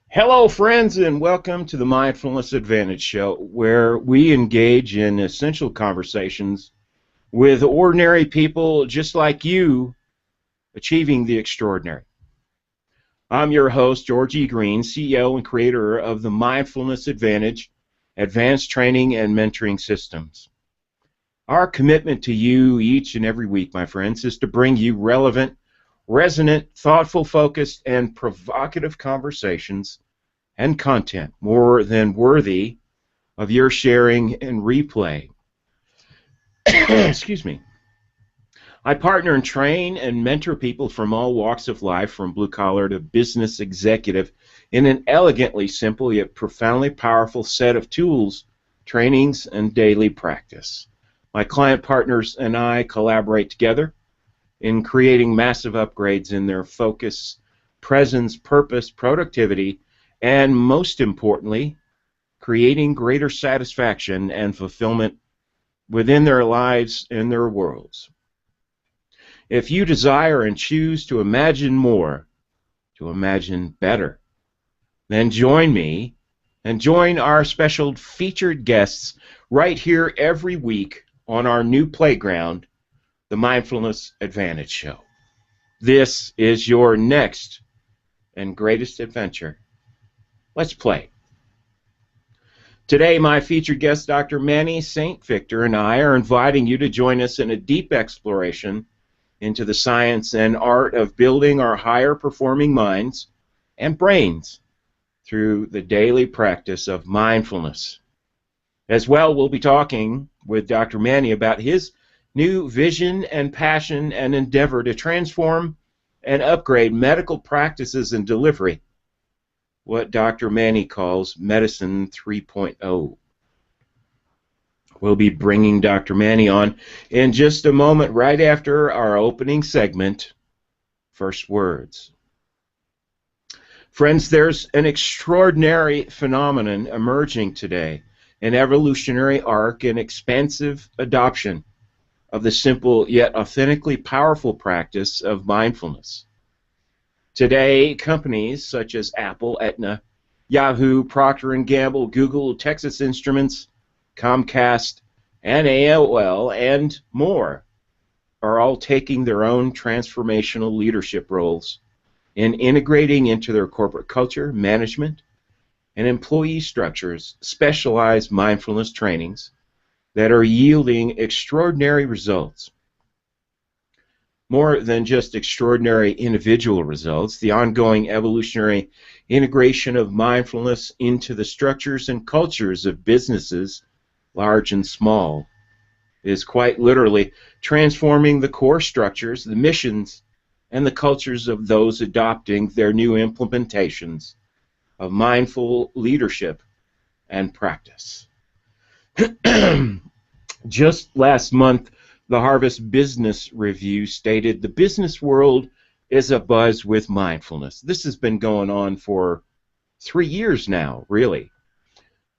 Hello, friends, and welcome to the Mindfulness Advantage Show, where we engage in essential conversations with ordinary people just like you achieving the extraordinary. I'm your host, George E. Green, CEO and creator of the Mindfulness Advantage Advanced Training and Mentoring Systems. Our commitment to you each and every week, my friends, is to bring you relevant, resonant, thoughtful, focused, and provocative conversations and content more than worthy of your sharing and replay. Excuse me. I partner and train and mentor people from all walks of life, from blue collar to business executive, in an elegantly simple yet profoundly powerful set of tools, trainings, and daily practice. My client partners and I collaborate together in creating massive upgrades in their focus, presence, purpose, productivity, and most importantly, creating greater satisfaction and fulfillment within their lives and their worlds. If you desire and choose to imagine more, to imagine better, then join me and join our special featured guests right here every week on our new playground, the Mindfulness Advantage Show. This is your next and greatest adventure. Let's play. Today, my featured guest, Dr. Manny St. Victor, and I are inviting you to join us in a deep exploration into the science and art of building our higher performing minds and brains through the daily practice of mindfulness. As well, we'll be talking with Dr. Manny about his new vision and passion and endeavor to transform and upgrade medical practices and delivery, what Dr. Manny calls Medicine 3.0. We'll be bringing Dr. Manny on in just a moment, right after our opening segment, First Words. Friends, there's an extraordinary phenomenon emerging today, an evolutionary arc and expansive adoption of the simple yet authentically powerful practice of mindfulness. Today, companies such as Apple, Aetna, Yahoo, Procter & Gamble, Google, Texas Instruments, Comcast, and AOL, and more, are all taking their own transformational leadership roles in integrating into their corporate culture, management, and employee structures specialized mindfulness trainings that are yielding extraordinary results. More than just extraordinary individual results, the ongoing evolutionary integration of mindfulness into the structures and cultures of businesses, large and small, is quite literally transforming the core structures, the missions, and the cultures of those adopting their new implementations of mindful leadership and practice. Just last month, the Harvard Business Review stated the business world is abuzz with mindfulness. This has been going on for 3 years now, really.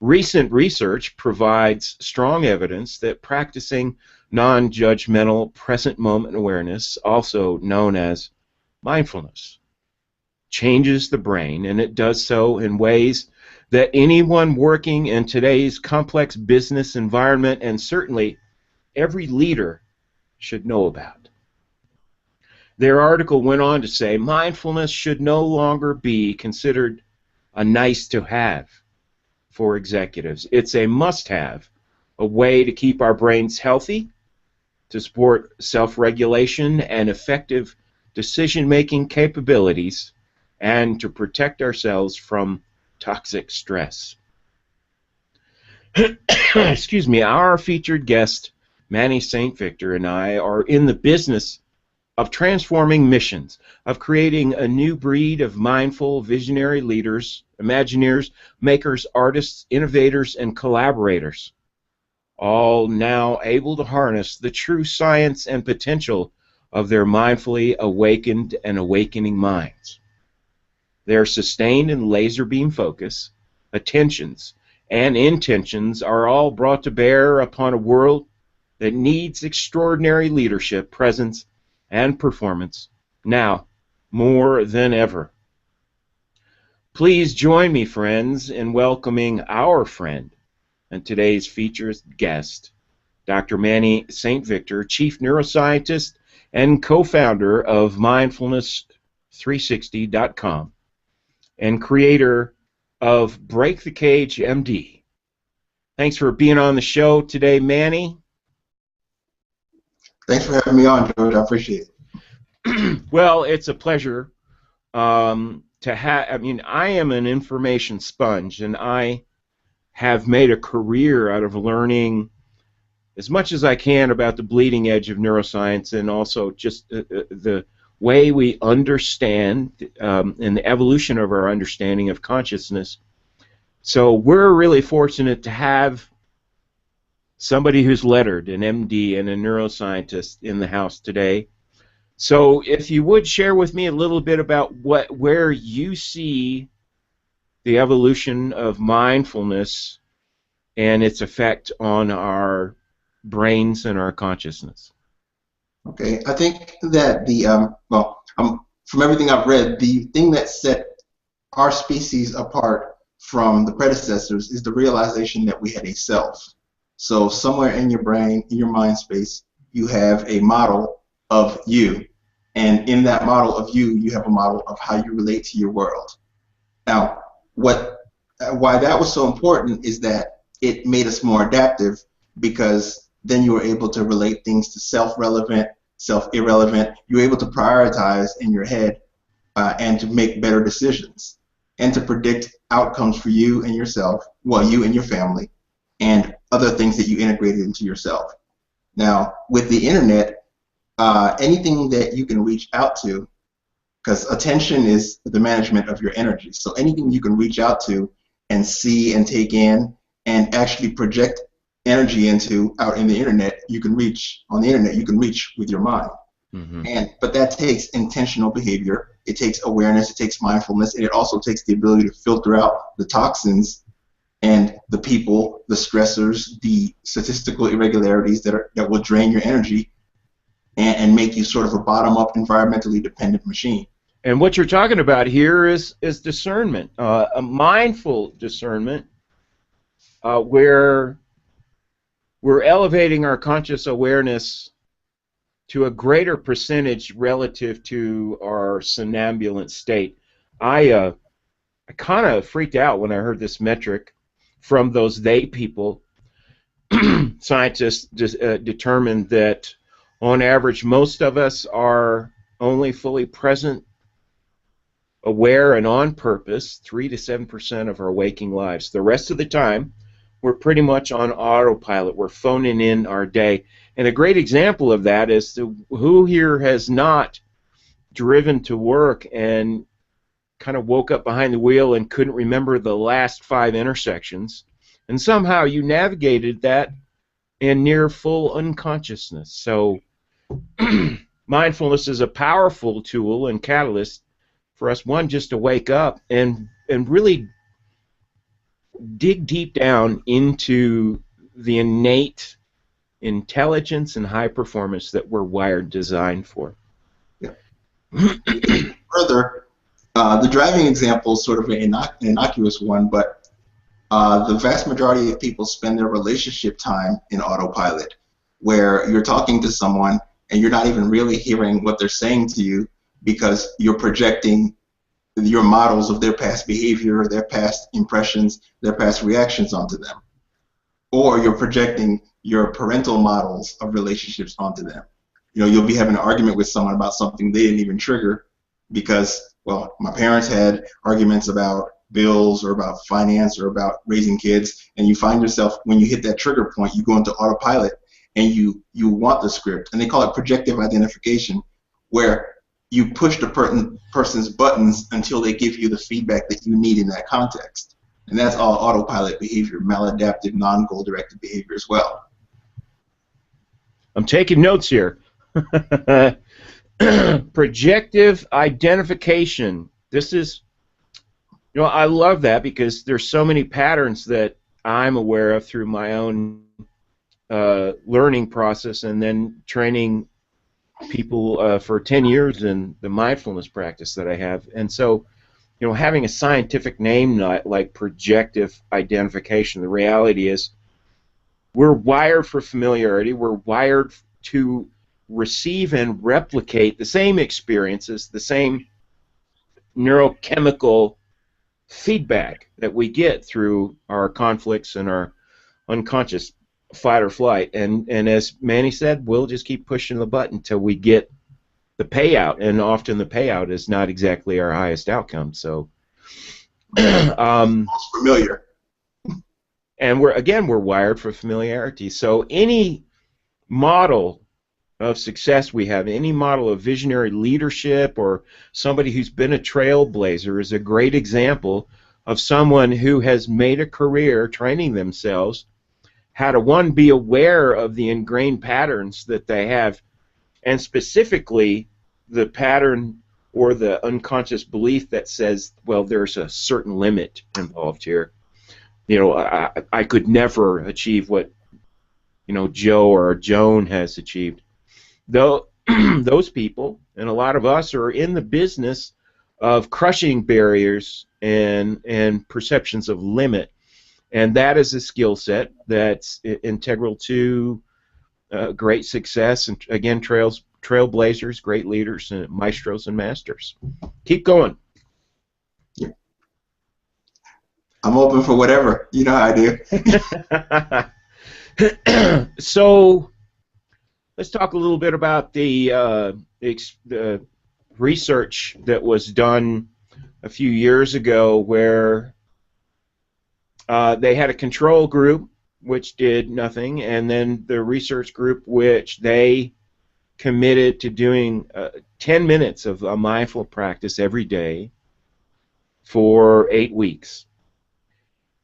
Recent research provides strong evidence that practicing non-judgmental present moment awareness, also known as mindfulness, changes the brain, and it does so in ways that anyone working in today's complex business environment, and certainly every leader, should know about. Their article went on to say mindfulness should no longer be considered a nice to have for executives. It's a must-have, a way to keep our brains healthy, to support self-regulation and effective decision-making capabilities, and to protect ourselves from toxic stress. Excuse me, our featured guest, Manny St. Victor, and I are in the business of transforming missions, of creating a new breed of mindful, visionary leaders, imagineers, makers, artists, innovators, and collaborators, all now able to harness the true science and potential of their mindfully awakened and awakening minds. Their sustained and laser beam focus, attentions, and intentions are all brought to bear upon a world that needs extraordinary leadership, presence, and performance now more than ever. Please join me, friends, in welcoming our friend and today's featured guest, Dr. Manny St. Victor, Chief Neuroscientist and co-founder of Mindfulness360.com and creator of Break the Cage MD. Thanks for being on the show today, Manny. Thanks for having me on, George. I appreciate it. Well, it's a pleasure to have. I mean, I am an information sponge, and I have made a career out of learning as much as I can about the bleeding edge of neuroscience, and also just the way we understand and the evolution of our understanding of consciousness. So we're really fortunate to have somebody who's lettered, an MD and a neuroscientist in the house today. So if you would share with me a little bit about where you see the evolution of mindfulness and its effect on our brains and our consciousness. Okay, I think that from everything I've read, the thing that set our species apart from the predecessors is the realization that we had a self. So somewhere in your brain, in your mind space, you have a model of you. And in that model of you, you have a model of how you relate to your world. Now, why that was so important is that it made us more adaptive, because then you were able to relate things to self-relevant, self-irrelevant. You were able to prioritize in your head and to make better decisions and to predict outcomes for you and yourself, well, you and your family, and other things that you integrated into yourself. Now, with the internet, anything that you can reach out to, because attention is the management of your energy, so anything you can reach out to and see and take in and actually project energy into out in the internet, you can reach on the internet, you can reach with your mind. But that takes intentional behavior, it takes awareness, it takes mindfulness, and it also takes the ability to filter out the toxins and the people, the stressors, the statistical irregularities that will drain your energy and make you sort of a bottom-up, environmentally dependent machine. And what you're talking about here is discernment, a mindful discernment, where we're elevating our conscious awareness to a greater percentage relative to our somnambulant state. I kind of freaked out when I heard this metric from those they people. Scientists determined that on average most of us are only fully present, aware, and on purpose 3 to 7% of our waking lives. The rest of the time we're pretty much on autopilot. We're phoning in our day. And a great example of that is who here has not driven to work and kind of woke up behind the wheel and couldn't remember the last 5 intersections, and somehow you navigated that in near full unconsciousness. So mindfulness is a powerful tool and catalyst for us, one, just to wake up and really dig deep down into the innate intelligence and high performance that we're wired, designed for. Yeah. Further, the driving example is sort of an innocuous one, but the vast majority of people spend their relationship time in autopilot, where you're talking to someone and you're not even really hearing what they're saying to you because you're projecting your models of their past behavior, their past impressions, their past reactions onto them. Or you're projecting your parental models of relationships onto them. You know, you'll be having an argument with someone about something they didn't even trigger because, well, my parents had arguments about bills or about finance or about raising kids, and you find yourself, when you hit that trigger point, you go into autopilot and you want the script. And they call it projective identification, where you push the person's buttons until they give you the feedback that you need in that context. And that's all autopilot behavior, maladaptive, non-goal directed behavior as well. I'm taking notes here. Projective identification. This is, you know, I love that because there's so many patterns that I'm aware of through my own learning process and then training people for 10 years in the mindfulness practice that I have. And so having a scientific name like projective identification. The reality is we're wired for familiarity. We're wired to receive and replicate the same experiences, the same neurochemical feedback that we get through our conflicts and our unconscious fight or flight. And as Manny said, we'll just keep pushing the button until we get the payout, and often the payout is not exactly our highest outcome. So, Most familiar. and we're wired for familiarity. So any model of success we have, any model of visionary leadership or somebody who's been a trailblazer is a great example of someone who has made a career training themselves how to, one, be aware of the ingrained patterns that they have, and specifically the pattern or the unconscious belief that says, well, there's a certain limit involved here. I could never achieve what Joe or Joan has achieved. Though those people and a lot of us are in the business of crushing barriers and perceptions of limit, and that is a skill set that's integral to great success, and again, trailblazers, great leaders, and maestros and masters. Keep going. Yeah. I'm open for whatever. You know how I do. So let's talk a little bit about the research that was done a few years ago, where they had a control group which did nothing, and then the research group which they committed to doing 10 minutes of a mindful practice every day for 8 weeks.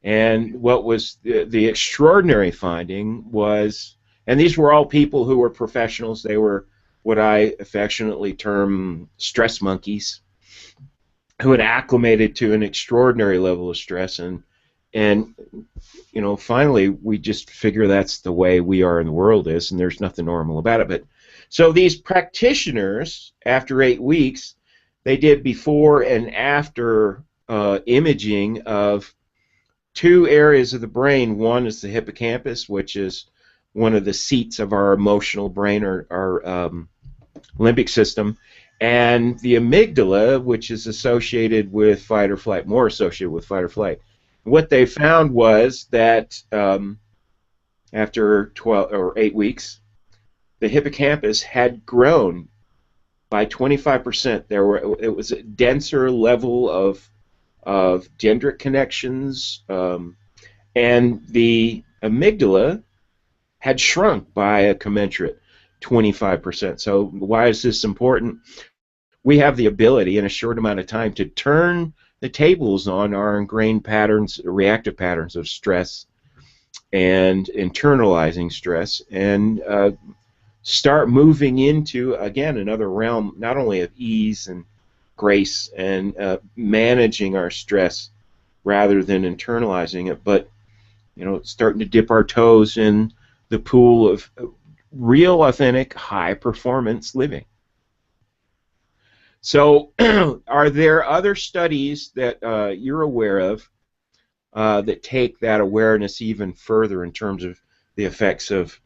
And what was the extraordinary finding was, and these were all people who were professionals, they were what I affectionately term stress monkeys, who had acclimated to an extraordinary level of stress, and finally we just figure that's the way we are in the world is, and there's nothing normal about it. But so these practitioners, after 8 weeks, they did before and after imaging of 2 areas of the brain. One is the hippocampus, which is one of the seats of our emotional brain, or our limbic system, and the amygdala, which is associated with fight or flight, more associated with fight or flight. What they found was that after 12 or 8 weeks, the hippocampus had grown by 25%. It was a denser level of dendritic connections, and the amygdala had shrunk by a commensurate 25%. So why is this important? We have the ability in a short amount of time to turn the tables on our ingrained patterns, reactive patterns of stress and internalizing stress, and start moving into, again, another realm not only of ease and grace and managing our stress rather than internalizing it, but starting to dip our toes in the pool of real, authentic, high-performance living. So, are there other studies that you're aware of that take that awareness even further in terms of the effects of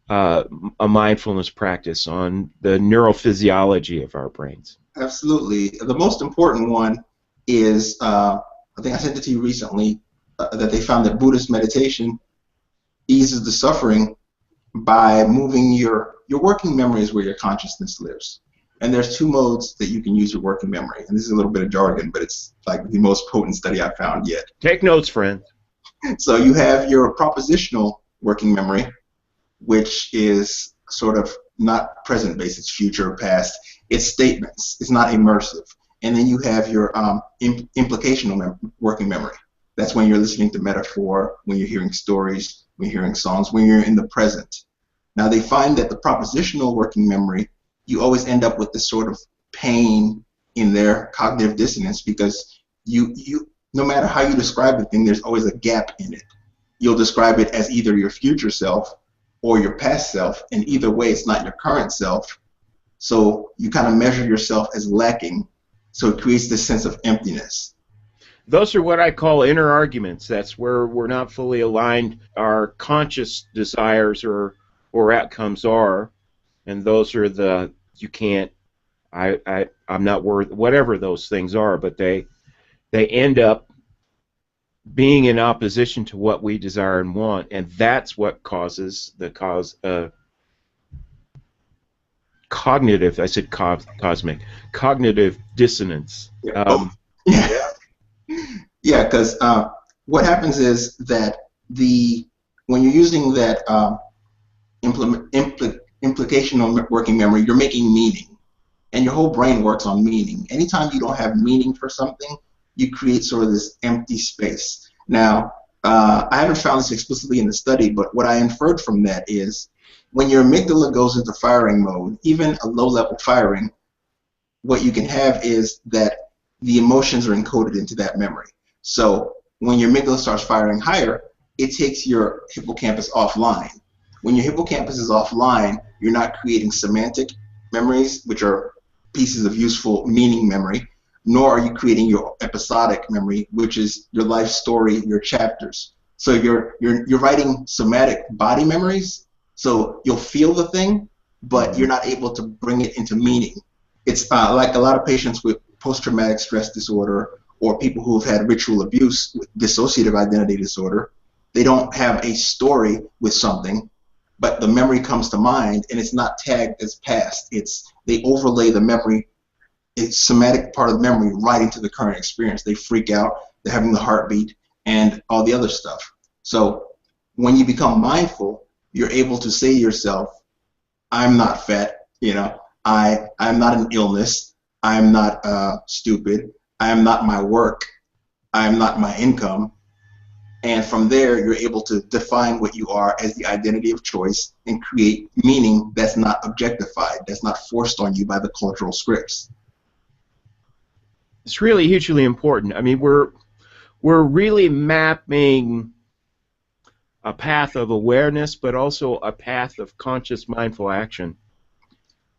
a mindfulness practice on the neurophysiology of our brains? Absolutely. The most important one is, I think I sent it to you recently, that they found that Buddhist meditation eases the suffering by moving your working memory is where your consciousness lives. And there's 2 modes that you can use your working memory. And this is a little bit of jargon, but it's like the most potent study I've found yet. Take notes, friend. So you have your propositional working memory, which is sort of not present-based, it's future or past. It's statements. It's not immersive. And then you have your implicational working memory. That's when you're listening to metaphor, when you're hearing stories, when you're hearing songs, when you're in the present. Now they find that the propositional working memory, you always end up with this sort of pain in their cognitive dissonance, because you no matter how you describe the thing, there's always a gap in it. You'll describe it as either your future self or your past self, and either way it's not your current self. So you kind of measure yourself as lacking So it creates this sense of emptiness. Those are what I call inner arguments. That's where we're not fully aligned. Our conscious desires or outcomes are, and those are the you can't. I'm not worth whatever those things are, but they end up being in opposition to what we desire and want, and that's what causes the cognitive. I said cosmic cognitive dissonance. Yeah. Yeah. Yeah, because what happens is that when you're using that implicational working memory, you're making meaning, and your whole brain works on meaning. Anytime you don't have meaning for something, you create sort of this empty space. Now, I haven't found this explicitly in the study, but what I inferred from that is when your amygdala goes into firing mode, even a low-level firing, what you can have is that the emotions are encoded into that memory. So when your amygdala starts firing higher, it takes your hippocampus offline. When your hippocampus is offline, you're not creating semantic memories, which are pieces of useful meaning memory, nor are you creating your episodic memory, which is your life story, your chapters. So you're writing somatic body memories, so you'll feel the thing, but you're not able to bring it into meaning. It's like a lot of patients with post-traumatic stress disorder or people who have had ritual abuse with dissociative identity disorder. They don't have a story with something, but the memory comes to mind, and it's not tagged as past. They overlay the memory, it's somatic part of the memory, right into the current experience. They freak out, they're having the heartbeat, and all the other stuff. So when you become mindful, you're able to say to yourself, I'm not fat, I'm not an illness, I'm not stupid, I am not my work, I am not my income. And from there, you're able to define what you are as the identity of choice and create meaning that's not objectified, that's not forced on you by the cultural scripts. It's really hugely important. I mean, we're really mapping a path of awareness, but also a path of conscious mindful action.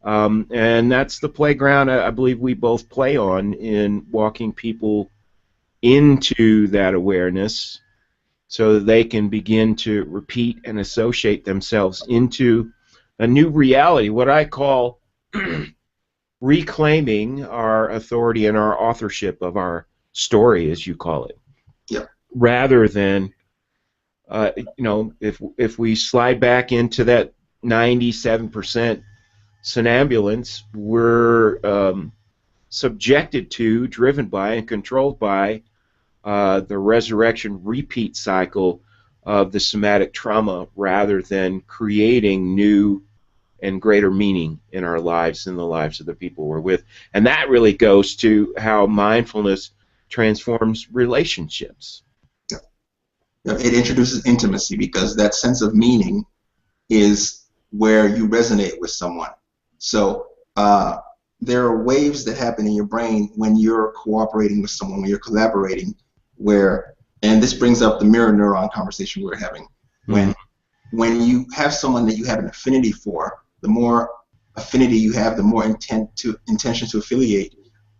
And that's the playground I believe we both play on in walking people into that awareness so that they can begin to repeat and associate themselves into a new reality, what I call reclaiming our authority and our authorship of our story, as you call it. Yeah. Rather than, if we slide back into that 97% somnambulance, we're subjected to, driven by, and controlled by the resurrection repeat cycle of the somatic trauma rather than creating new and greater meaning in our lives and the lives of the people we're with. And that really goes to how mindfulness transforms relationships. Yeah. It introduces intimacy because that sense of meaning is where you resonate with someone. So there are waves that happen in your brain when you're cooperating with someone, when you're collaborating, and this brings up the mirror neuron conversation we were having. When you have someone that you have an affinity for, the more affinity you have, the more intention to affiliate,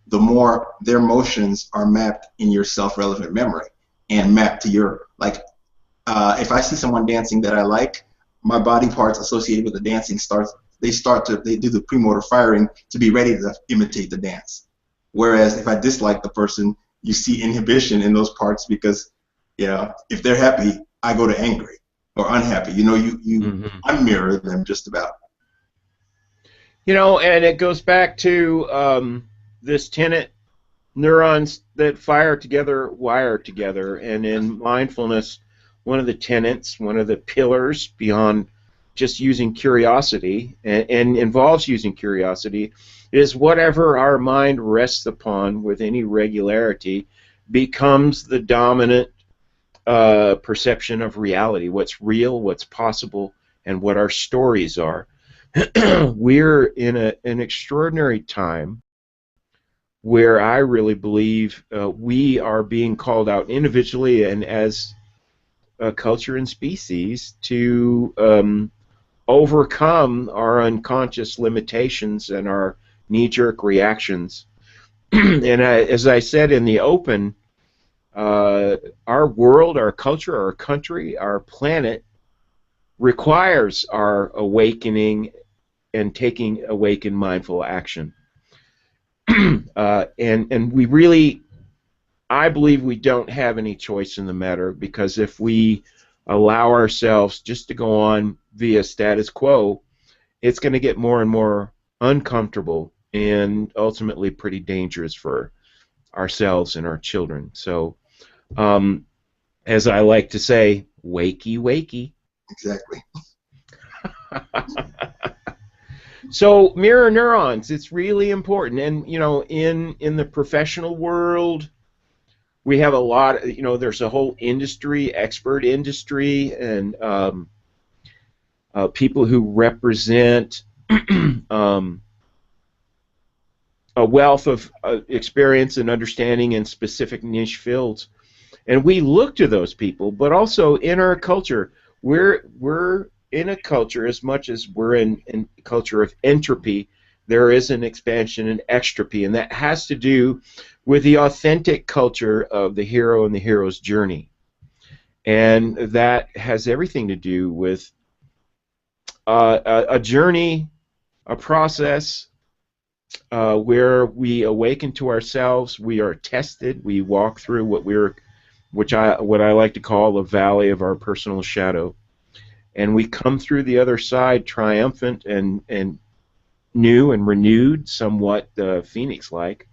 the more their motions are mapped in your self-relevant memory and mapped to your, if I see someone dancing that I like, my body parts associated with the dancing they do the premotor firing to be ready to imitate the dance. Whereas if I dislike the person, you see inhibition in those parts because, if they're happy, I go to angry or unhappy. You unmirror them just about. And it goes back to this tenet: neurons that fire together wire together. And in mindfulness, one of the tenets, one of the pillars beyond just using curiosity, and involves using curiosity, is whatever our mind rests upon with any regularity becomes the dominant perception of reality, what's real, what's possible, and what our stories are. We're in an extraordinary time where I really believe we are being called out individually and as a culture and species to overcome our unconscious limitations and our knee-jerk reactions And as I said in the open, our world, our culture, our country, our planet requires our awakening and taking awakened mindful action. And we really, I believe we don't have any choice in the matter, because if we allow ourselves just to go on via status quo, it's going to get more and more uncomfortable and ultimately pretty dangerous for ourselves and our children. So, as I like to say, wakey, wakey. Exactly. So mirror neurons, it's really important. And you know, in the professional world, we have a lot. You know, there's a whole industry, expert industry, and people who represent um, a wealth of experience and understanding in specific niche fields. And we look to those people, but also in our culture, we're in a culture, as much as we're in a culture of entropy, there is an expansion and extropy, and that has to do with the authentic culture of the hero and the hero's journey. And that has everything to do with a journey, a process where we awaken to ourselves, we are tested, we walk through what I like to call the valley of our personal shadow, and we come through the other side triumphant and new and renewed, somewhat phoenix-like.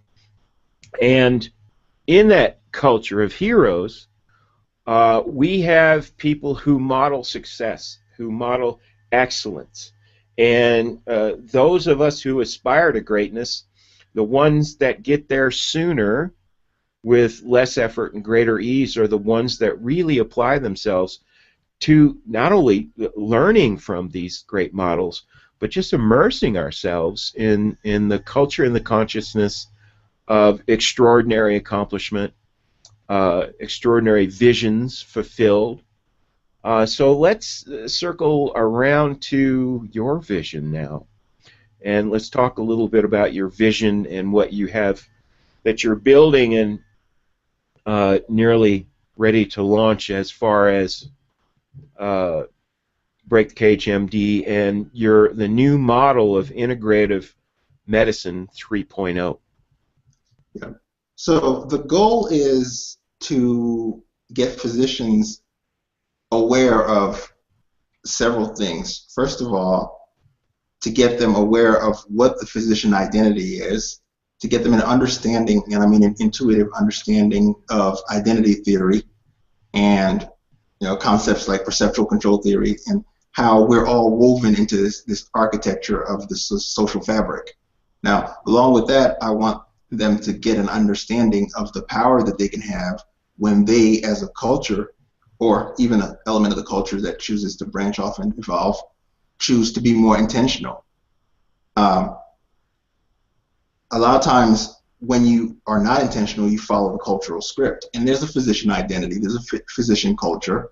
And in that culture of heroes, we have people who model success, who model excellence, and those of us who aspire to greatness, the ones that get there sooner with less effort and greater ease, are the ones that really apply themselves to not only learning from these great models, but just immersing ourselves in the culture and the consciousness of extraordinary accomplishment, extraordinary visions fulfilled. So let's circle around to your vision now, and let's talk a little bit about your vision and what you have that you're building and nearly ready to launch, as far as Break the Cage MD and the new model of integrative medicine 3.0. Yeah. So the goal is to get physicians aware of several things. First of all, to get them aware of what the physician identity is, to get them an understanding, and I mean an intuitive understanding of identity theory and concepts like perceptual control theory, and how we're all woven into this architecture of the social fabric. Now, along with that, I want them to get an understanding of the power that they can have when they, as a culture, or even an element of the culture that chooses to branch off and evolve, choose to be more intentional. A lot of times when you are not intentional, you follow the cultural script. And there's a physician identity, there's a physician culture.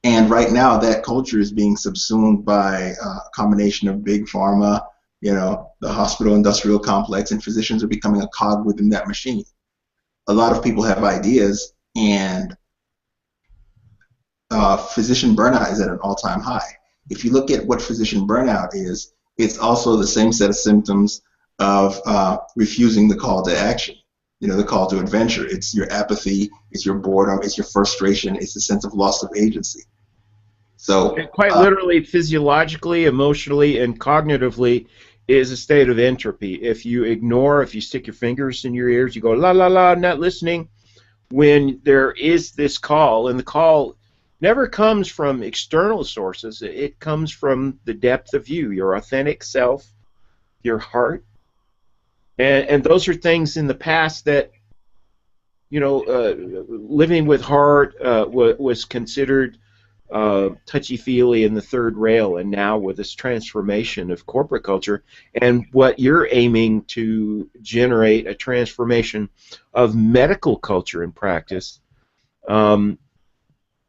And right now that culture is being subsumed by a combination of big pharma, the hospital industrial complex, and physicians are becoming a cog within that machine. A lot of people have ideas, and physician burnout is at an all-time high. If you look at what physician burnout is, it's also the same set of symptoms of refusing the call to action, the call to adventure. It's your apathy, it's your boredom, it's your frustration, it's the sense of loss of agency. So quite literally, physiologically, emotionally, and cognitively, is a state of entropy. If you ignore, if you stick your fingers in your ears, you go la la la, not listening, when there is this call, and the call never comes from external sources, it comes from the depth of you, your authentic self, your heart. And those are things in the past that, living with heart was considered touchy-feely in the third rail, and now with this transformation of corporate culture, and what you're aiming to generate, a transformation of medical culture and practice,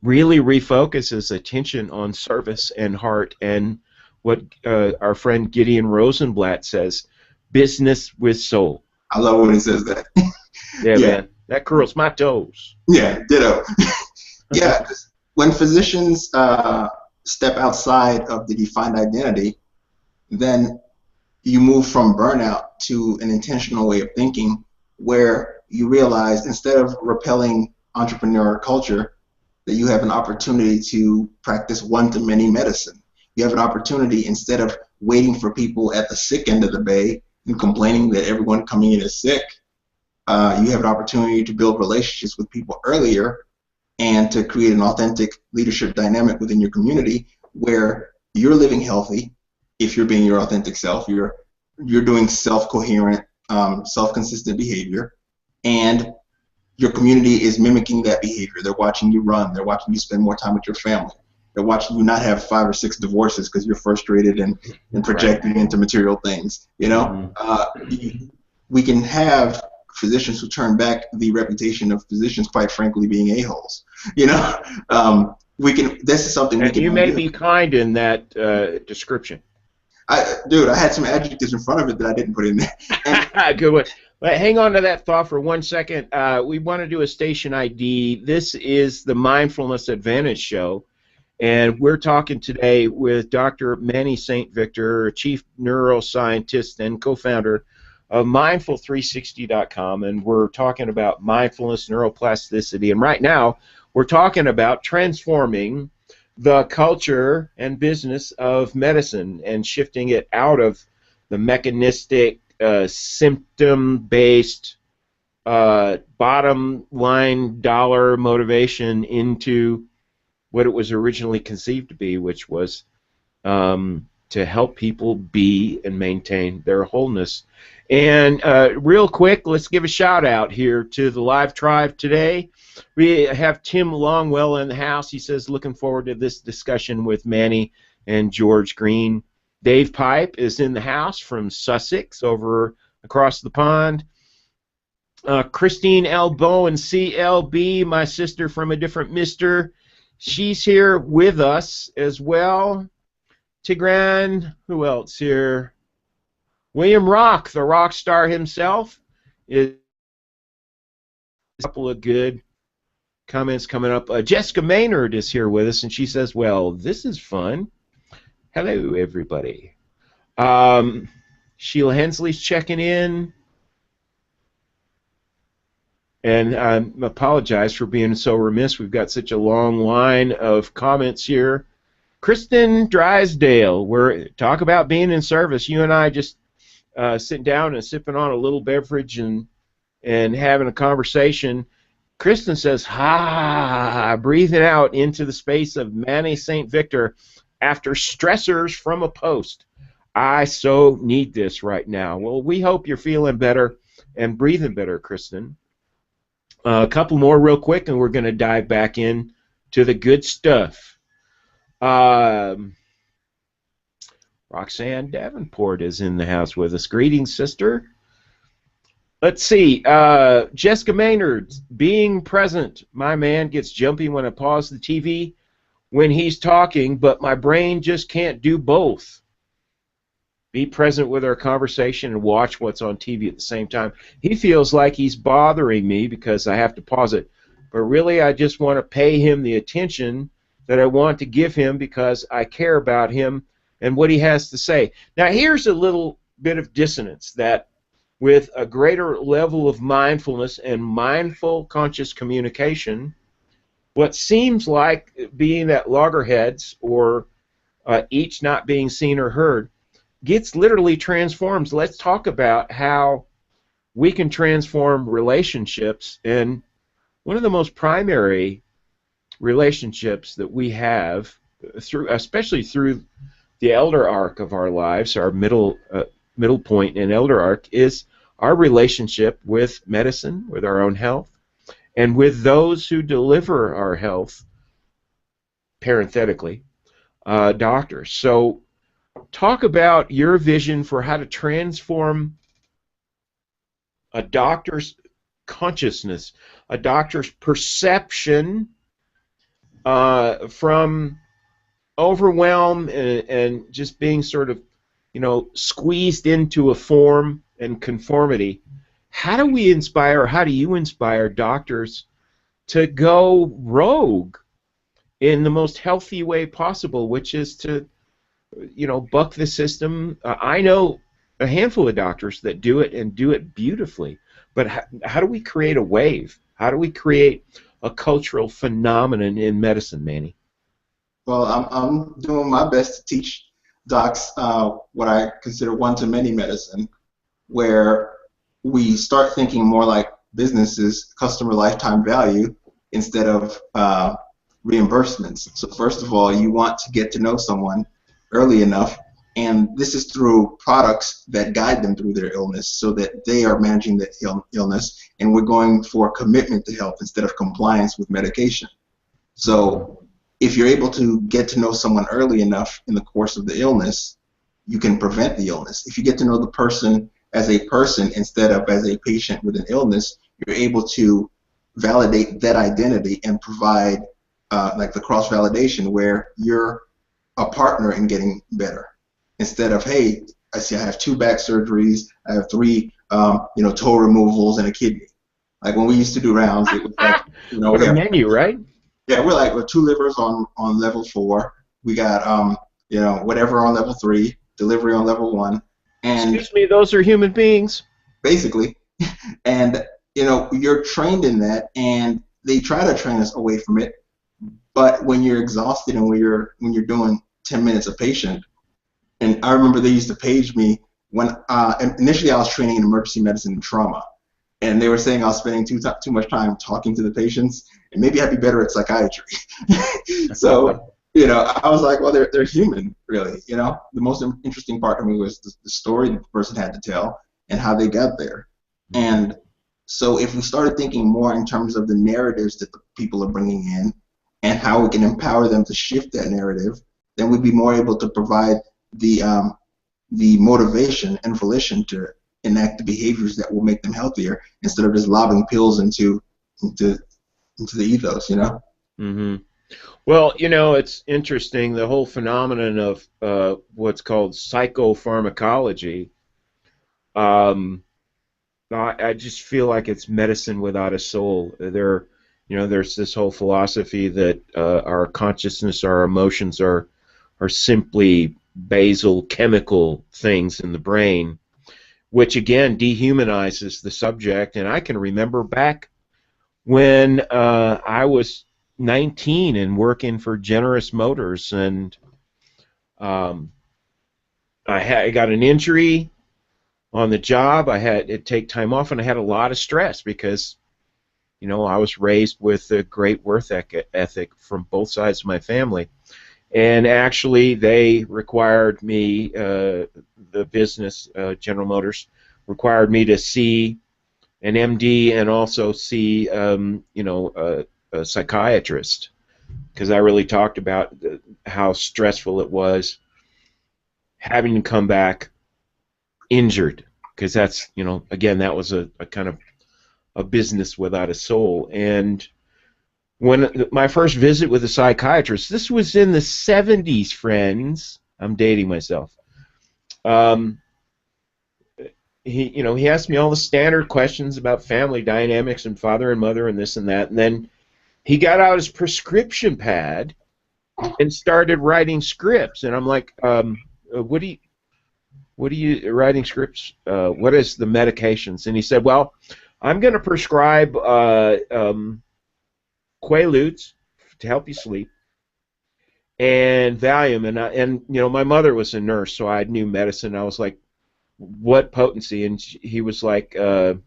really refocuses attention on service and heart, and what our friend Gideon Rosenblatt says, business with soul. I love when he says that. Yeah, Yeah, man. That curls my toes. yeah, ditto. Yeah, 'cause when physicians step outside of the defined identity, then you move from burnout to an intentional way of thinking where you realize instead of repelling entrepreneur culture, that you have an opportunity to practice one-to-many medicine. You have an opportunity instead of waiting for people at the sick end of the bay and complaining that everyone coming in is sick. You have an opportunity to build relationships with people earlier and to create an authentic leadership dynamic within your community where you're living healthy. If you're being your authentic self, you're doing self-coherent, self-consistent behavior, and your community is mimicking that behavior. They're watching you run. They're watching you spend more time with your family. They're watching you not have 5 or 6 divorces because you're frustrated and projecting into material things. You know, we can have physicians who turn back the reputation of physicians, quite frankly, being a-holes. You know, we can. This is something we And can. you may be kind in that description. Dude, I had some adjectives in front of it that I didn't put in there. Good one. But hang on to that thought for 1 second. We want to do a station ID. This is the Mindfulness Advantage Show, and we're talking today with Dr. Manny St. Victor, Chief Neuroscientist and co-founder of Mindful360.com, and we're talking about mindfulness, neuroplasticity, and right now we're talking about transforming the culture and business of medicine and shifting it out of the mechanistic, symptom-based, bottom-line dollar motivation into what it was originally conceived to be, which was to help people be and maintain their wholeness. And real quick, let's give a shout-out here to the live tribe today. We have Tim Longwell in the house. He says, looking forward to this discussion with Manny and George Green. Dave Pipe is in the house from Sussex, over across the pond. Christine L. Bowen, CLB, my sister from a different mister. She's here with us as well. Tigran, who else here? William Rock, the rock star himself, is a couple of good comments coming up. Jessica Maynard is here with us, and she says, well, this is fun. Hello, everybody. Sheila Hensley's checking in. And I apologize for being so remiss. We've got such a long line of comments here. Kristen Drysdale, we're talk about being in service. You and I just sitting down and sipping on a little beverage and having a conversation. Kristen says, ha, breathing out into the space of Manny St. Victor after stressors from a post. I so need this right now. Well, we hope you're feeling better and breathing better, Kristen. A couple more real quick, and we're going to dive back in to the good stuff. Roxanne Davenport is in the house with us. Greetings, sister. Let's see. Jessica Maynard, being present. My man gets jumpy when I pause the TV when he's talking, but my brain just can't do both. Be present with our conversation and watch what's on TV at the same time. He feels like he's bothering me because I have to pause it. But really, I just want to pay him the attention that I want to give him because I care about him and what he has to say. Now, here's a little bit of dissonance that with a greater level of mindfulness and mindful conscious communication, what seems like being at loggerheads or each not being seen or heard gets literally transformed. Let's talk about how we can transform relationships. And one of the most primary relationships that we have, especially through the elder arc of our lives, our middle point in elder arc, is our relationship with medicine, with our own health, and with those who deliver our health, parenthetically, doctors. So talk about your vision for how to transform a doctor's consciousness, a doctor's perception from overwhelm and just being sort of, squeezed into a form and conformity. how do we inspire, how do you inspire doctors to go rogue in the most healthy way possible, which is to, buck the system? I know a handful of doctors that do it and do it beautifully, but how do we create a wave? How do we create a cultural phenomenon in medicine, Manny? Well, I'm doing my best to teach docs what I consider one-to-many medicine, where we start thinking more like businesses, customer lifetime value, instead of reimbursements. So first of all, you want to get to know someone early enough, and this is through products that guide them through their illness so that they are managing the illness, and we're going for commitment to health instead of compliance with medication. So if you're able to get to know someone early enough in the course of the illness, you can prevent the illness. If you get to know the person as a person instead of as a patient with an illness, you're able to validate that identity and provide like the cross-validation where you're a partner in getting better. Instead of, hey, I see I have 2 back surgeries, I have 3 toe removals and a kidney. Like when we used to do rounds, it was like, what we a have, menu, right? yeah, we're 2 livers on level 4. We got whatever on level 3, delivery on level 1, and Excuse me, those are human beings. basically, and you're trained in that, and they try to train us away from it. But when you're exhausted and when you're doing 10 minutes a patient, and I remember they used to page me when initially I was training in emergency medicine and trauma, and they were saying I was spending too much time talking to the patients, and maybe I'd be better at psychiatry. So I was like, well, they're human, really. The most interesting part to me was the story that the person had to tell and how they got there. And so if we started thinking more in terms of the narratives that the people are bringing in and how we can empower them to shift that narrative, then we'd be more able to provide the motivation and volition to enact the behaviors that will make them healthier instead of just lobbing pills into the ethos, Mm-hmm. Well, it's interesting, the whole phenomenon of what's called psychopharmacology. I just feel like it's medicine without a soul. There's this whole philosophy that our consciousness, our emotions are simply basal chemical things in the brain, which again dehumanizes the subject. And I can remember back when I was 19 and working for Generous Motors, and I got an injury on the job. I had to take time off, and I had a lot of stress because I was raised with a great work ethic from both sides of my family. And actually, they required me, the business, General Motors, required me to see an MD and also see, a psychiatrist, because I really talked about how stressful it was having to come back injured, because that's, again, that was a kind of a business without a soul. And when my first visit with a psychiatrist, this was in the 70s, friends. I'm dating myself. He asked me all the standard questions about family dynamics and father and mother and this and that, and then he got out his prescription pad and started writing scripts. And I'm like, what are you writing scripts? What is the medications? And he said, well, I'm going to prescribe Quaaludes to help you sleep, and Valium. And my mother was a nurse, so I knew medicine. I was like, what potency? And he was like, 10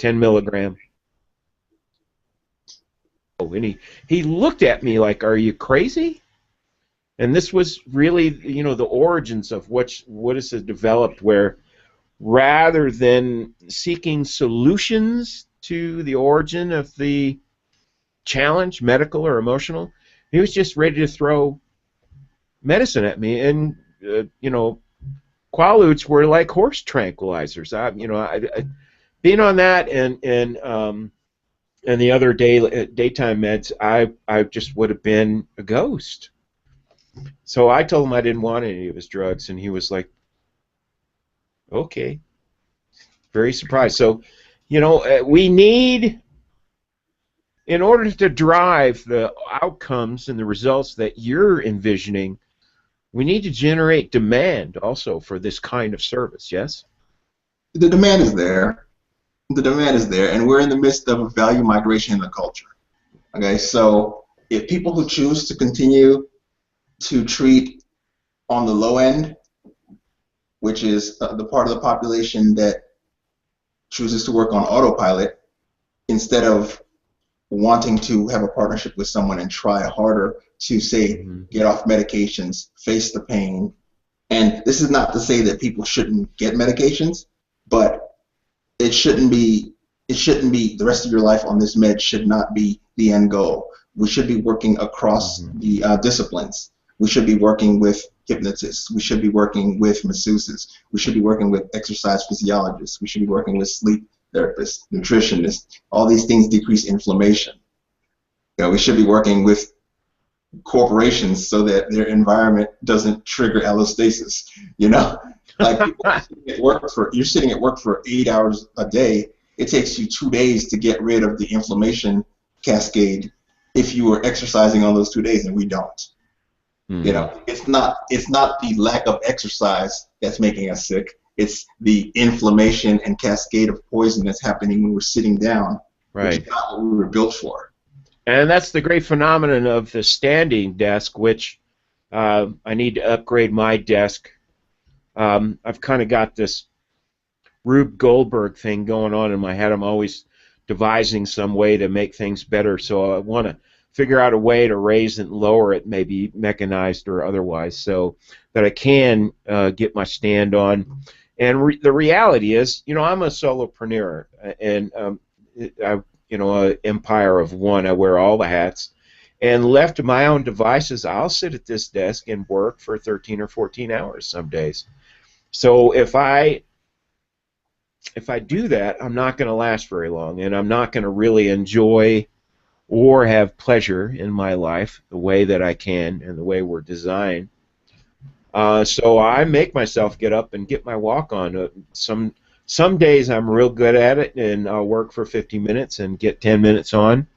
milligram. And he looked at me like, are you crazy? And this was really, the origins of what has developed, where rather than seeking solutions to the origin of the challenge, medical or emotional, he was just ready to throw medicine at me. And Quaaludes were like horse tranquilizers. Being on that and the other daytime meds, I just would have been a ghost. So I told him I didn't want any of his drugs, and he was like, okay. very surprised. So, we need, in order to drive the outcomes and the results that you're envisioning, we need to generate demand also for this kind of service, yes? The demand is there. The demand is there, and we're in the midst of a value migration in the culture. Okay, so if people who choose to continue to treat on the low end, which is the part of the population that chooses to work on autopilot, instead of wanting to have a partnership with someone and try harder to say, get off medications, face the pain. And this is not to say that people shouldn't get medications, but it shouldn't be the rest of your life on this med should not be the end goal. We should be working across the disciplines. We should be working with hypnotists. We should be working with masseuses. We should be working with exercise physiologists. We should be working with sleep therapists, nutritionists. All these things decrease inflammation. We should be working with corporations so that their environment doesn't trigger allostasis. Like you're sitting at work for 8 hours a day. It takes you 2 days to get rid of the inflammation cascade if you were exercising on those 2 days, and we don't. It's not the lack of exercise that's making us sick. It's the inflammation and cascade of poison that's happening when we're sitting down, right? Which is not what we were built for. And that's the great phenomenon of the standing desk, which I need to upgrade my desk. I've kind of got this Rube Goldberg thing going on in my head. I'm always devising some way to make things better, so I want to figure out a way to raise and lower it, maybe mechanized or otherwise, so that I can get my stand on. And the reality is, I'm a solopreneur, and an empire of one. I wear all the hats, and left to my own devices, I'll sit at this desk and work for 13 or 14 hours some days. So if I do that, I'm not going to last very long, and I'm not going to really enjoy or have pleasure in my life the way that I can and the way we're designed. So I make myself get up and get my walk on. Some days I'm real good at it, and I'll work for 50 minutes and get 10 minutes on.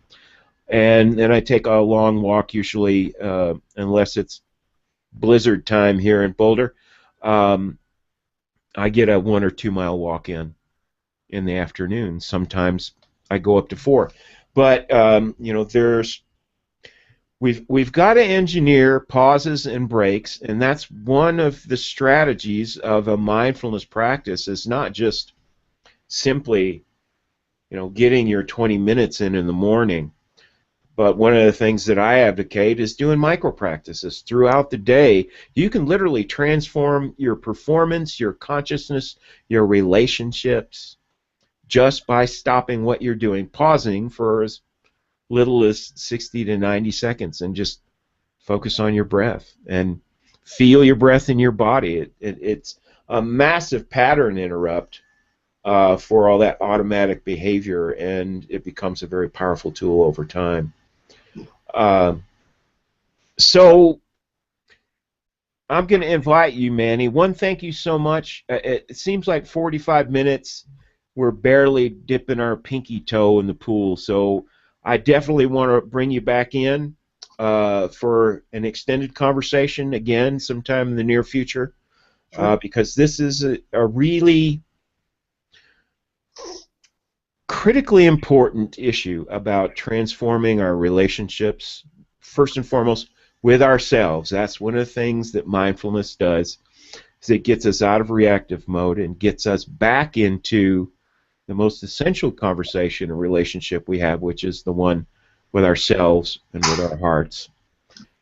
And then I take a long walk, usually, unless it's blizzard time here in Boulder. I get a 1 or 2 mile walk in the afternoon. Sometimes I go up to 4. But we've got to engineer pauses and breaks, and that's one of the strategies of a mindfulness practice. Is not just simply getting your 20 minutes in the morning, but one of the things that I advocate is doing micro practices throughout the day. You can literally transform your performance, your consciousness, your relationships, just by stopping what you're doing, pausing for as little as 60 to 90 seconds, and just focus on your breath and feel your breath in your body. It's a massive pattern interrupt for all that automatic behavior, and it becomes a very powerful tool over time. So I'm going to invite you, Manny. One, thank you so much. It seems like 45 minutes. We're barely dipping our pinky toe in the pool, so I definitely want to bring you back in for an extended conversation again sometime in the near future, because this is a really critically important issue about transforming our relationships, first and foremost, with ourselves. That's one of the things that mindfulness does, is it gets us out of reactive mode and gets us back into the most essential conversation and relationship we have, which is the one with ourselves and with our hearts.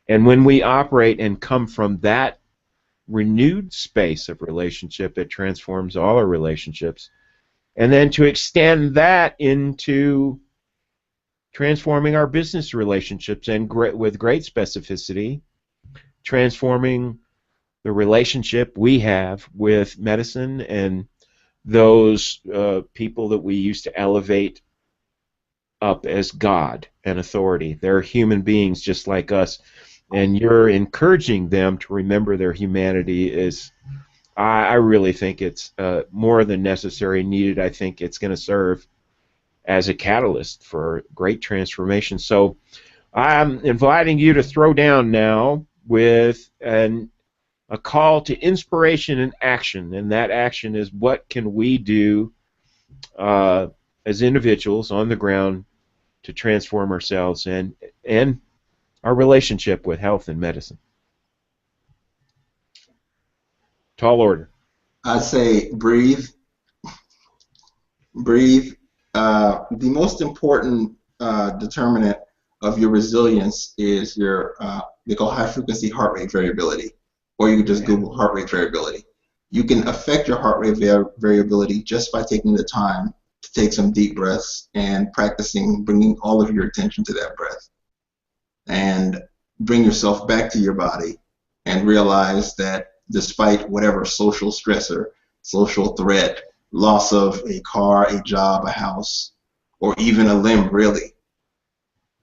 And when we operate and come from that renewed space of relationship, it transforms all our relationships. And then to extend that into transforming our business relationships, and with great specificity, transforming the relationship we have with medicine and those people that we used to elevate up as God and authority. They're human beings just like us, and you're encouraging them to remember their humanity is I really think it's more than necessary and needed. I think it's going to serve as a catalyst for great transformation. So I'm inviting you to throw down now with a call to inspiration and action, and that action is what can we do as individuals on the ground to transform ourselves and our relationship with health and medicine. Tall order. I'd say breathe, breathe. The most important determinant of your resilience is your they call high frequency heart rate variability, or you can just Google heart rate variability. You can affect your heart rate variability just by taking the time to take some deep breaths and practicing bringing all of your attention to that breath, and bring yourself back to your body and realize that despite whatever social stressor, social threat, loss of a car, a job, a house, or even a limb, really,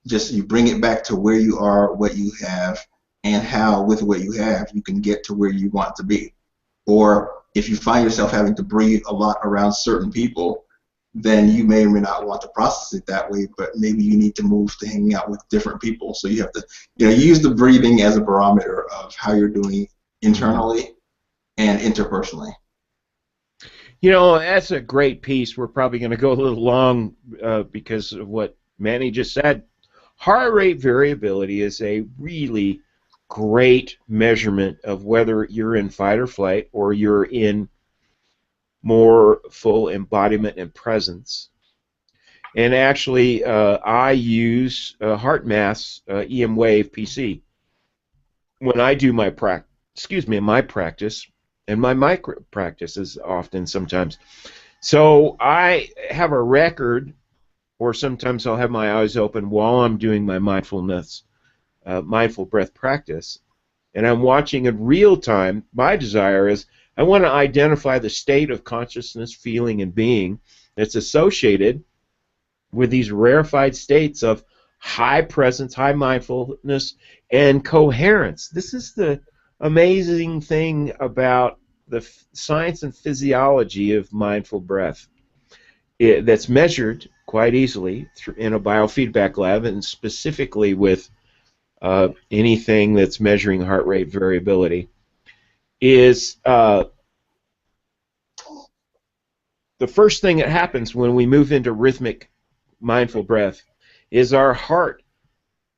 just you bring it back to where you are, what you have, and how with what you have you can get to where you want to be. Or if you find yourself having to breathe a lot around certain people, then you may or may not want to process it that way, but maybe you need to move to hanging out with different people. So you have to, use the breathing as a barometer of how you're doing internally and interpersonally. That's a great piece. We're probably going to go a little long because of what Manny just said. Heart rate variability is a really great measurement of whether you're in fight or flight or you're in more full embodiment and presence. And actually, I use HeartMath's EM Wave PC when I do my practice, and my micro practices often sometimes. So I have a record, or sometimes I'll have my eyes open while I'm doing my mindfulness, mindful breath practice, and I'm watching in real time. My desire is I want to identify the state of consciousness, feeling, and being that's associated with these rarefied states of high presence, high mindfulness, and coherence. This is the amazing thing about the science and physiology of mindful breath. That's measured quite easily in a biofeedback lab, and specifically with anything that's measuring heart rate variability, is the first thing that happens when we move into rhythmic mindful breath is our heart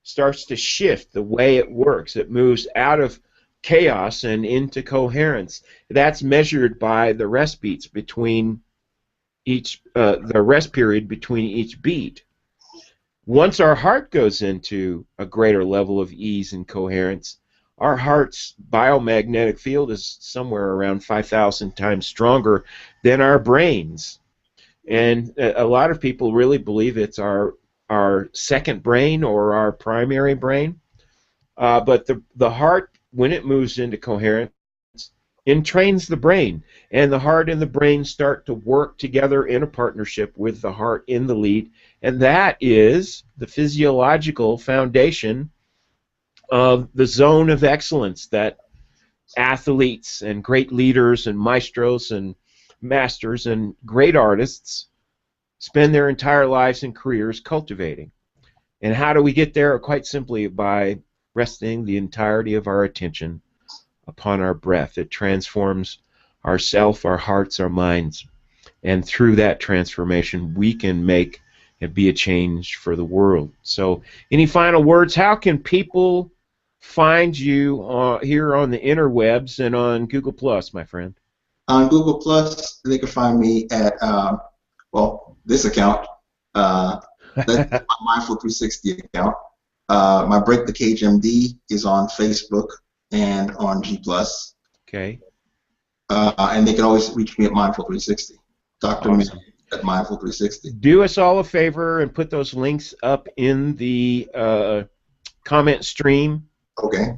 starts to shift the way it works. It moves out of chaos and into coherence. That's measured by the rest beats between each, the rest period between each beat. Once our heart goes into a greater level of ease and coherence, our heart's biomagnetic field is somewhere around 5,000 times stronger than our brains. And a lot of people really believe it's our second brain or our primary brain. But the heart, when it moves into coherence, entrains the brain. And the heart and the brain start to work together in a partnership with the heart in the lead. And that is the physiological foundation of the zone of excellence that athletes and great leaders and maestros and masters and great artists spend their entire lives and careers cultivating. And how do we get there? Quite simply by resting the entirety of our attention upon our breath. It transforms ourself, our hearts, our minds, and through that transformation we can make and be a change for the world. So any final words? How can people find you here on the interwebs and on Google Plus, my friend? On Google Plus, they can find me at this account. That's my Mindful 360 account. My Break the Cage MD is on Facebook and on G Plus. Okay. And they can always reach me at Mindful 360. Dr. Awesome. At Mindful 360. Do us all a favor and put those links up in the comment stream. Okay.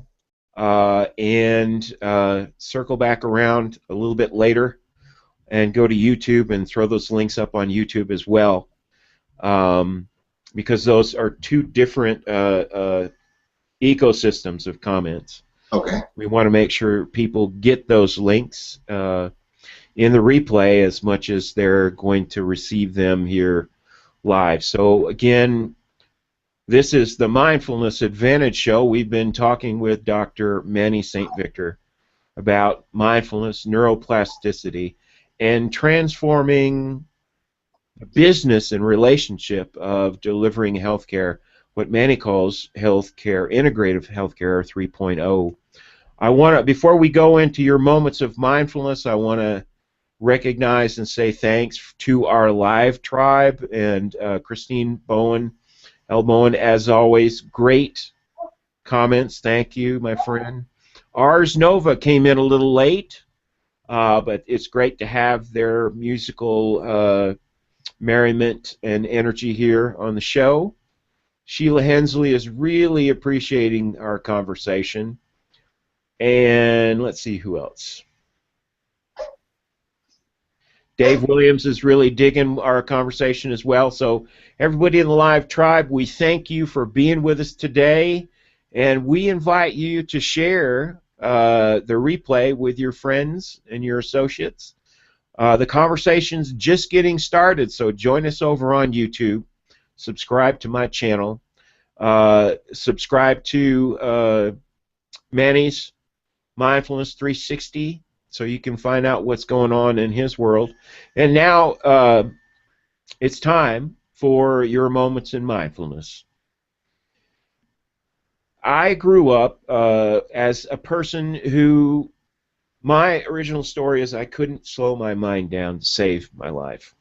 And circle back around a little bit later and go to YouTube and throw those links up on YouTube as well, because those are two different ecosystems of comments. Okay. We want to make sure people get those links in the replay as much as they're going to receive them here live. So again, this is the Mindfulness Advantage Show. We've been talking with Dr. Manny St. Victor about mindfulness, neuroplasticity, and transforming the business and relationship of delivering healthcare, what Manny calls healthcare, integrative healthcare 3.0. I want to, before we go into your moments of mindfulness, I want to recognize and say thanks to our live tribe and Christine Bowen, L. Bowen, as always, great comments. Thank you, my friend. Ars Nova came in a little late, but it's great to have their musical merriment and energy here on the show. Sheila Hensley is really appreciating our conversation. And let's see who else. Dave Williams is really digging our conversation as well. So everybody in the live tribe, we thank you for being with us today, and we invite you to share the replay with your friends and your associates. The conversation's just getting started, so join us over on YouTube. Subscribe to my channel. Subscribe to Manny's Mindfulness 360 so you can find out what's going on in his world. And now it's time for your moments in mindfulness. I grew up as a person who, my original story is I couldn't slow my mind down to save my life.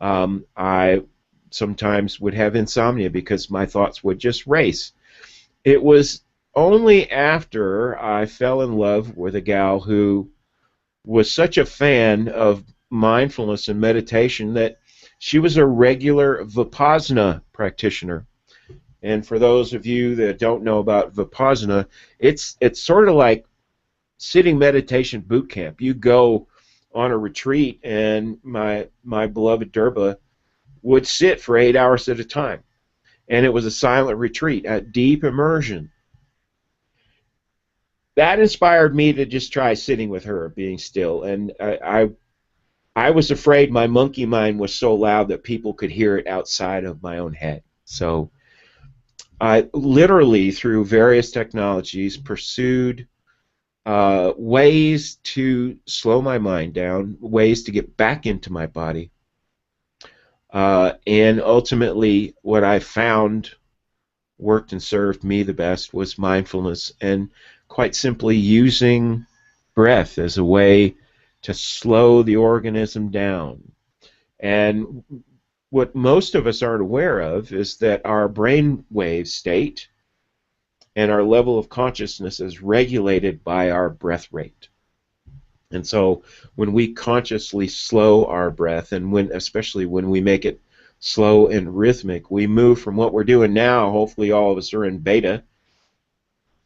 I sometimes would have insomnia because my thoughts would just race. It was only after I fell in love with a gal who was such a fan of mindfulness and meditation that she was a regular Vipassana practitioner. And for those of you that don't know about Vipassana, it's sort of like sitting meditation boot camp. You go on a retreat, and my beloved Durba would sit for 8 hours at a time. And it was a silent retreat, a deep immersion. That inspired me to just try sitting with her, being still. And I was afraid my monkey mind was so loud that people could hear it outside of my own head. So I literally, through various technologies, pursued ways to slow my mind down, ways to get back into my body. And ultimately, what I found worked and served me the best was mindfulness, and quite simply using breath as a way to slow the organism down. And what most of us aren't aware of is that our brainwave state and our level of consciousness is regulated by our breath rate. And so when we consciously slow our breath, and especially when we make it slow and rhythmic, we move from what we're doing now, hopefully all of us are in beta,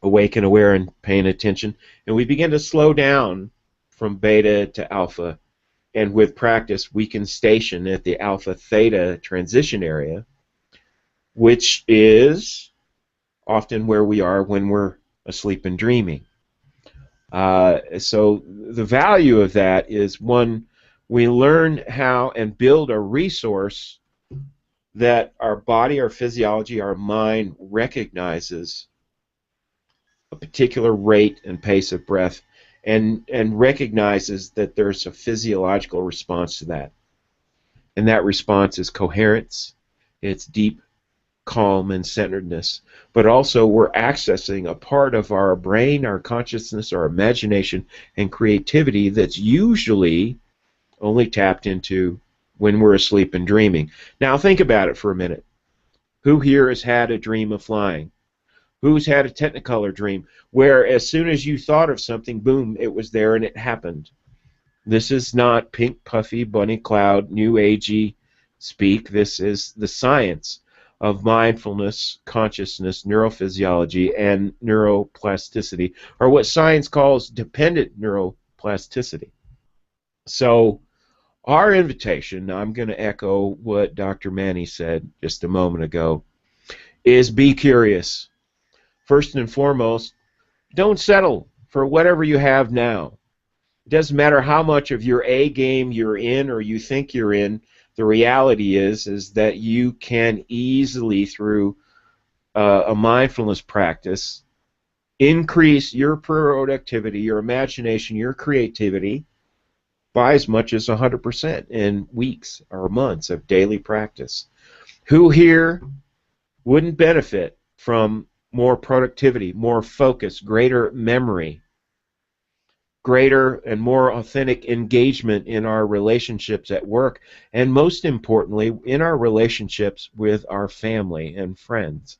awake and aware and paying attention, and we begin to slow down from beta to alpha. And with practice, we can station at the alpha-theta transition area, which is often where we are when we're asleep and dreaming. So the value of that is, one, we learn how and build a resource that our body, our physiology, our mind recognizes a particular rate and pace of breath, and recognizes that there's a physiological response to that. And that response is coherence, it's deep calm and centeredness, but also we're accessing a part of our brain, our consciousness, our imagination, and creativity that's usually only tapped into when we're asleep and dreaming. Now think about it for a minute. Who here has had a dream of flying? Who's had a Technicolor dream where as soon as you thought of something, boom, it was there and it happened? This is not pink, puffy, bunny cloud, new agey speak. This is the science of mindfulness, consciousness, neurophysiology, and neuroplasticity, or what science calls dependent neuroplasticity. So our invitation, I'm going to echo what Dr. Manny said just a moment ago, is be curious. First and foremost, Don't settle for whatever you have now. It doesn't matter how much of your A game you're in or you think you're in. The reality is that you can easily, through a mindfulness practice, increase your productivity, your imagination, your creativity by as much as 100% in weeks or months of daily practice. Who here wouldn't benefit from more productivity, more focus, greater memory, greater and more authentic engagement in our relationships at work, and most importantly, in our relationships with our family and friends?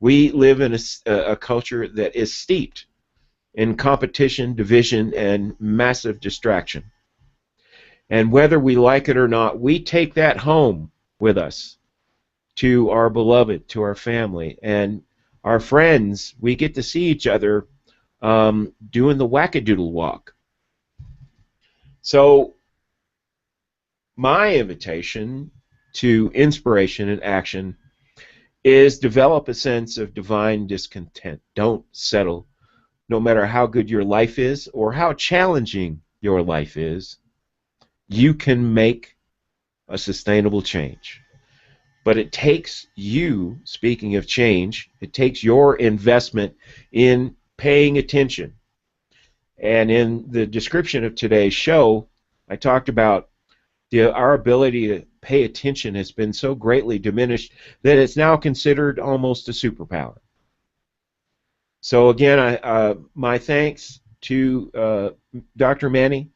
We live in a culture that is steeped in competition, division, and massive distraction. And whether we like it or not, we take that home with us to our beloved, to our family, and our friends. We get to see each other doing the wackadoodle walk. So my invitation to inspiration and action is develop a sense of divine discontent. Don't settle. No matter how good your life is or how challenging your life is, you can make a sustainable change. But it takes you, speaking of change, it takes your investment in paying attention. And in the description of today's show, I talked about our ability to pay attention has been so greatly diminished that it's now considered almost a superpower. So again, my thanks to Dr. Manny,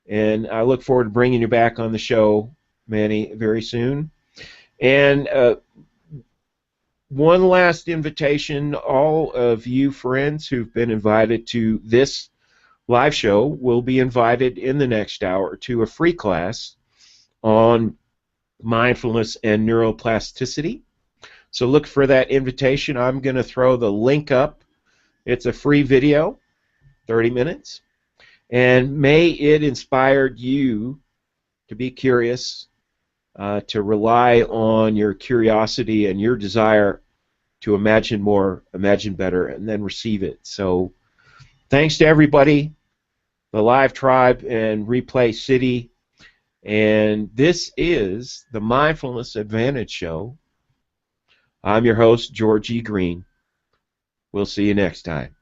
and I look forward to bringing you back on the show, Manny, very soon. And one last invitation, all of you friends who've been invited to this live show will be invited in the next hour to a free class on mindfulness and neuroplasticity. So look for that invitation. I'm going to throw the link up. It's a free video, 30 minutes. And may it inspire you to be curious, to rely on your curiosity and your desire to imagine more, imagine better, and then receive it. So thanks to everybody, the Live Tribe and Replay City. And this is the Mindfulness Advantage Show. I'm your host, George E. Green. We'll see you next time.